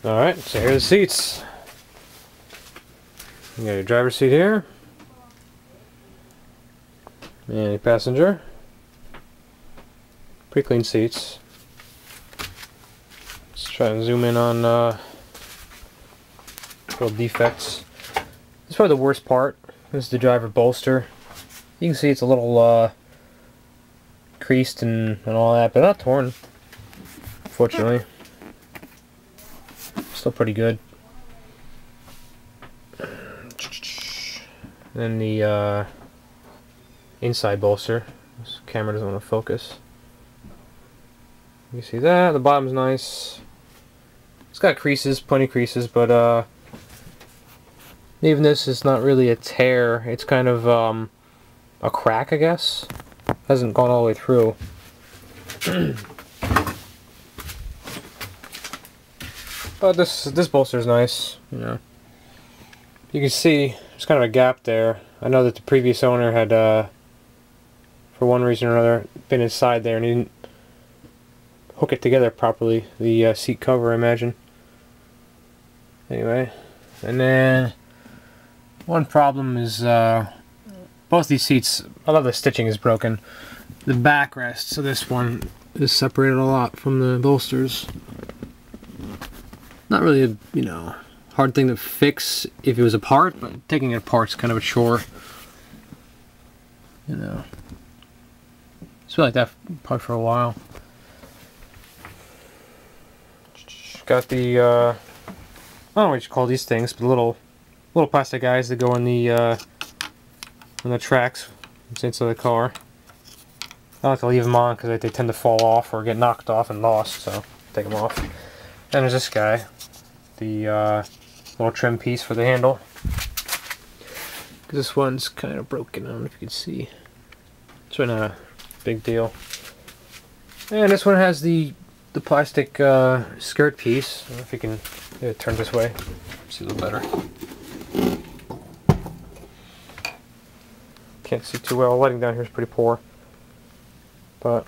Alright, so here are the seats. You got your driver's seat here. And your passenger. Pretty clean seats. Let's try and zoom in on little defects. This is probably the worst part. This is the driver bolster. You can see it's a little creased and all that, but not torn, fortunately. Still pretty good. Then the inside bolster. This camera doesn't want to focus. You see that? The bottom's nice. It's got creases, plenty of creases, but even this is not really a tear. It's kind of a crack, I guess. Hasn't gone all the way through. But this bolster is nice. You know, you can see there's kind of a gap there. I know that the previous owner had, for one reason or another, been inside there and he didn't hook it together properly. The seat cover, I imagine. Anyway, and then one problem is both these seats. A lot of the stitching is broken. The backrest, so this one is separated a lot from the bolsters. Not really a, you know, hard thing to fix if it was apart, but taking it apart is kind of a chore. You know, it's been like that probably for a while. Got the I don't know what you call these things, but little plastic guys that go in the tracks inside the car. I like to leave them on because they tend to fall off or get knocked off and lost, so take them off. And there's this guy, the little trim piece for the handle. This one's kind of broken. I don't know if you can see. It's really not a big deal. And this one has the plastic skirt piece. I don't know if you can turn this way. See a little better. Can't see too well. Lighting down here is pretty poor, but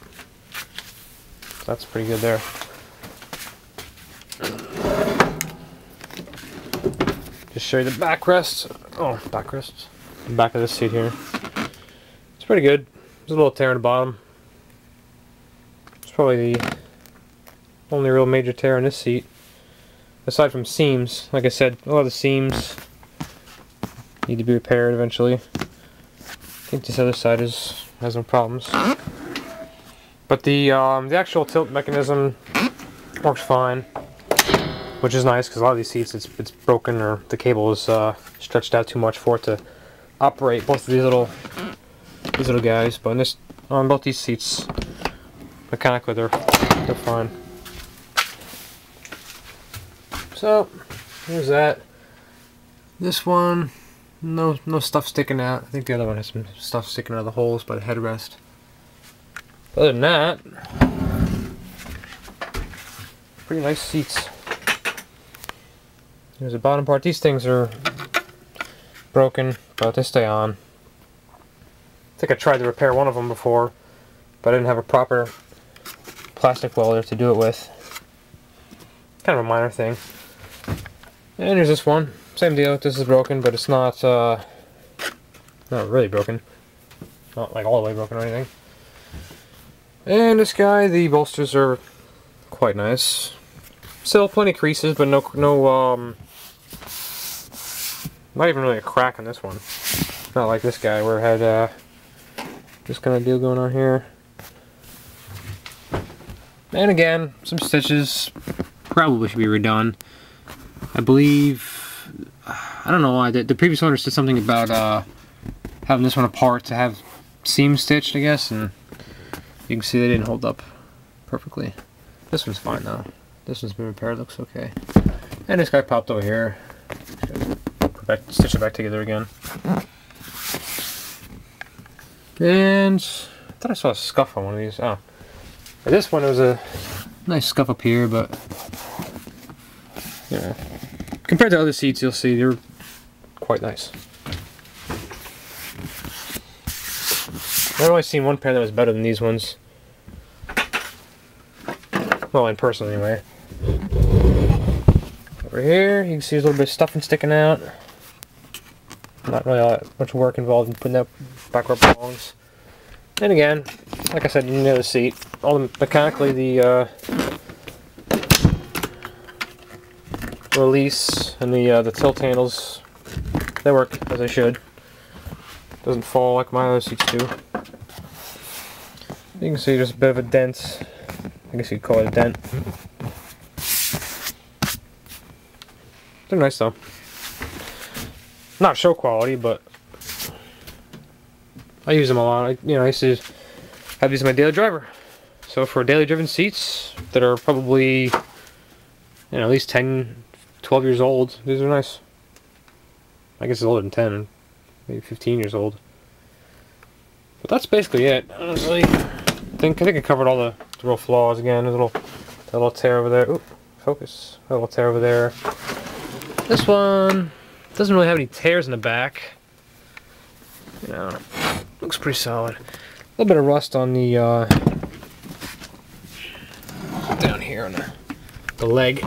that's pretty good there. Just show you the backrest. Oh, backrest. The back of this seat here. It's pretty good. There's a little tear in the bottom. It's probably the only real major tear in this seat. Aside from seams, like I said, a lot of the seams need to be repaired eventually. I think this other side has no problems. But the actual tilt mechanism works fine, which is nice because a lot of these seats it's broken or the cable is stretched out too much for it to operate both of these little guys. But on both these seats, mechanically they're fine. So here's that. This one, no stuff sticking out. I think the other one has some stuff sticking out of the holes by the headrest. But other than that, pretty nice seats. Here's the bottom part. These things are broken, but they stay on. I think I tried to repair one of them before, but I didn't have a proper plastic welder to do it with. Kind of a minor thing. And here's this one. Same deal. This is broken, but it's not really broken. Not like all the way broken or anything. And this guy, the bolsters are quite nice. Still plenty of creases, but no, not even really a crack on this one. Not like this guy where it had this kind of deal going on here. And again, some stitches probably should be redone. I believe, I don't know why, the previous owner said something about having this one apart to have seams stitched, I guess, and you can see they didn't hold up perfectly. This one's fine though. This one's been repaired, looks okay. And this guy popped over here. Stitch it back together again. And I thought I saw a scuff on one of these. Oh. This one was a nice scuff up here, but you know, compared to other seats, you'll see they're quite nice. I've only seen one pair that was better than these ones. Well, in person anyway. Over here, you can see there's a little bit of stuffing sticking out. Not really all that much work involved in putting that back where it belongs. And again, like I said, you know the seat. Mechanically, the release and the tilt handles, they work as they should. Doesn't fall like my other seats do. You can see there's a bit of a dent. I guess you'd call it a dent. They're nice though. Not show quality, but I use them a lot. I used to have these in my daily driver. So for daily driven seats that are probably, at least 10, 12 years old, these are nice. I guess it's older than 10, maybe 15 years old. But that's basically it. Honestly, I think I covered all the real flaws again. There's a little tear over there. Oop, focus. A little tear over there. This one doesn't really have any tears in the back. Looks pretty solid. A little bit of rust on the down here on the leg.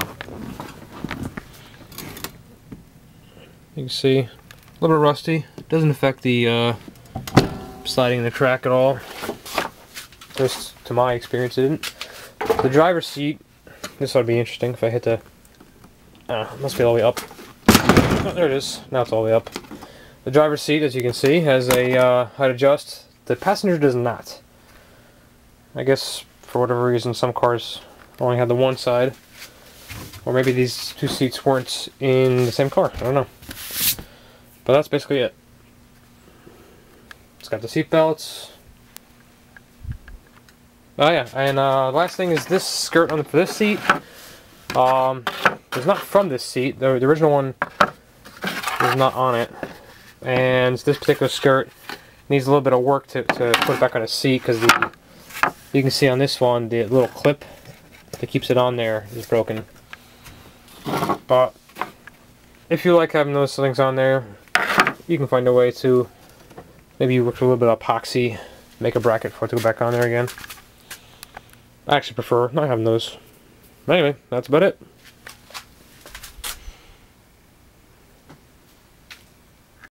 You can see a little bit rusty. It doesn't affect the sliding in the track at all. Just to my experience, it didn't. The driver's seat. This ought to be interesting if I hit the. It must be all the way up. Oh, there it is. Now it's all the way up. The driver's seat, as you can see, has a height adjust. The passenger does not. I guess for whatever reason, some cars only had the one side, or maybe these two seats weren't in the same car. I don't know. But that's basically it. It's got the seat belts. Oh yeah, and last thing is this skirt for this seat. It's not from this seat. The original one is not on it, and this particular skirt needs a little bit of work to put it back on a seat, because you can see on this one the little clip that keeps it on there is broken. But if you like having those things on there, you can find a way to maybe work with a little bit of epoxy, make a bracket for it to go back on there again. I actually prefer not having those. Anyway, that's about it.